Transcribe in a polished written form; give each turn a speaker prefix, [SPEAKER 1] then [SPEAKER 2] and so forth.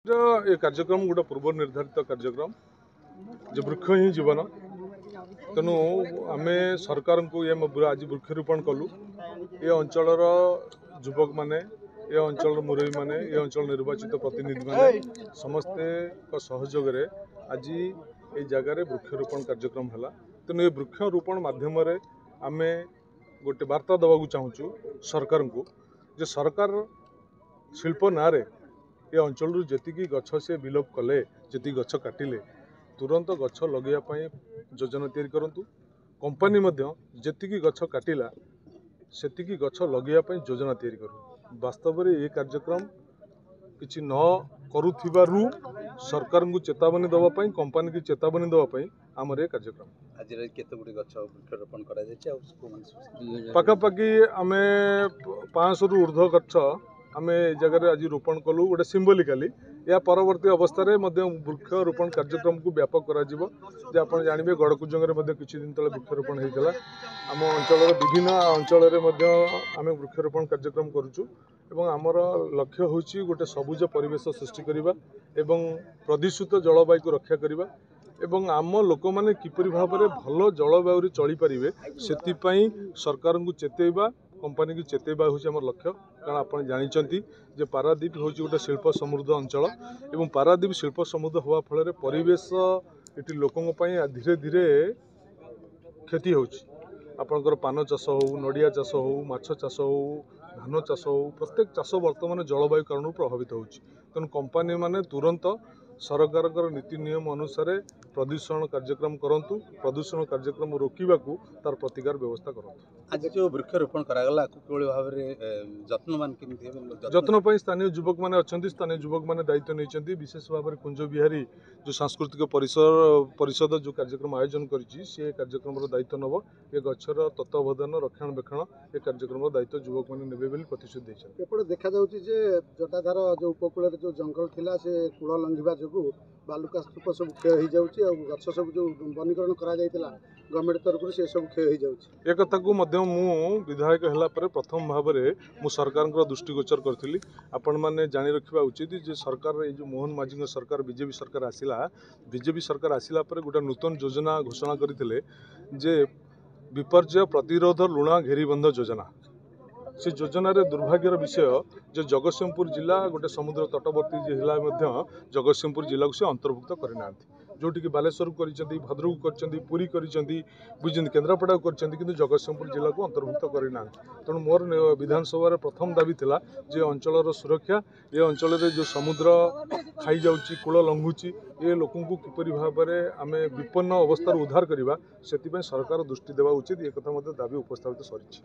[SPEAKER 1] ये कार्यक्रम गोटे पूर्व निर्धारित कार्यक्रम जो वृक्ष ही जीवन तेणु आम सरकार को ये आज वृक्षरोपण कलु ये अंचल युवक मैंने ये अंचल मुरबी मैंने ये अंचल निर्वाचित प्रतिनिधि मैंने समस्ते सहयोग आज ये जगार वृक्षरोपण कार्यक्रम है। तेणु ये वृक्षरोपण मध्यम आम गोटे वार्ता देवाक चाहूँ सरकार को जे सरकार शिल्प ना ये अंचल जी गछ से विलोप कले जी गछ काटिले तुरंत गछ लगे योजना तैयारी करूँ। कंपनी जी गछ काटिला से गछ लगे योजना तैयारी करूँ। वास्तव में ये कार्यक्रम किसी न करुथिबारु सरकार को चेतावनी देवाई कंपनी की चेतावनी देवाई आमर ये कार्यक्रम पाखापाखि आम 500 रु ऊर्ध्व गछ आम जगह आज रोपण कलु गोटे सिम्बोलिकाली या परवर्ती अवस्था वृक्ष रोपण कार्यक्रम को व्यापक कर आप जानवे गड़कुजंगे किसी दिन तले वृक्षरोपण होता आम अंचल विभिन्न अंचल आम वृक्षरोपण कार्यक्रम करुचु एवं आमर लक्ष्य होची गोटे सबुज परिवेश सृष्टि करवा एवं प्रदूषित जलवायु को रक्षा करवा एवं आम लोक मैंने किपरि भाव में भल जलवायु चली पारे से सरकार को चेतवा कंपनी की चेतवा हूँ आम लक्ष्य। कारण आप जानते जे पारादीप हूँ गोटे शिल्प समृद्ध अंचल एवं पारादीप शिल्प समृद्ध होगा फल परिवेश ये लोकों धीरे धीरे क्षति होकर पान चाष हो नड़िया चाष हो माछ चाष हो धान चाष हो प्रत्येक चाष बर्तमान जलवायु कारण प्रभावित होची। तेणु कंपनी माने तुरंत सरकार नीति नियम अनुसार प्रदूषण कार्यक्रम करंतु प्रदूषण कार्यक्रम रोकवा तार प्रतिकार व्यवस्था करंतु।
[SPEAKER 2] आज जो वृक्षरोपण करागला भाव जत्नवान
[SPEAKER 1] जत्न स्थानीय युवक मैंने अच्छा स्थानीय युवक मैंने दायित्व नहीं विशेष भाव में कुंज बिहारी जो सांस्कृतिक परिषद जो कार्यक्रम आयोजन करी कार्यक्रम दायित्व नब ये गचर तत्वावधान रक्षणाबेक्षण ये कार्यक्रम दायित्व युवक मैंने नेबे बोली प्रतिश्रुति देते।
[SPEAKER 3] देखा जटाधार जो उपकूल जो जंगल थिला से कूल लंघिबा जो बालुका स्तूप सब क्षय हो जाऊँगी गछ सब जो वनीकरण करा गवर्नमेंट तरफ से सब क्षय हो जाऊँगी।
[SPEAKER 1] एक कथा को मु विधायक है प्रथम भाव में मु सरकार दृष्टिगोचर करी आपण मैंने जानी रखा उचित जे सरकार ये जो मोहन माझी सरकार बीजेपी सरकार आसिला गोटे नूतन योजना घोषणा करते जे विपर्य प्रतिरोध लुणा घेरीबंध योजना से योजना रे दुर्भाग्यर विषय जो जगतसिंहपुर जिला गोटे समुद्र तटवर्ती जिला जगतसिंहपुर जिला को से अंतर्भुक्त करना जोटि कि बालेश्वर कर भद्रक कर पुरी कर केन्द्रापड़ा कर जगतसिंहपुर जिला को अंतर्भुक्त करना। तेणु मोर विधानसभा प्रथम दाबी थिला जे अंचल सुरक्षा ये अंचल जो समुद्र खाई जाऊँगी कूल लंघुची ये लोक किपरि भाव में आम विपन्न अवस्था उद्धार करवा से सरकार दृष्टि देवा उचित ये कथा दाबी उपस्थापित सरी।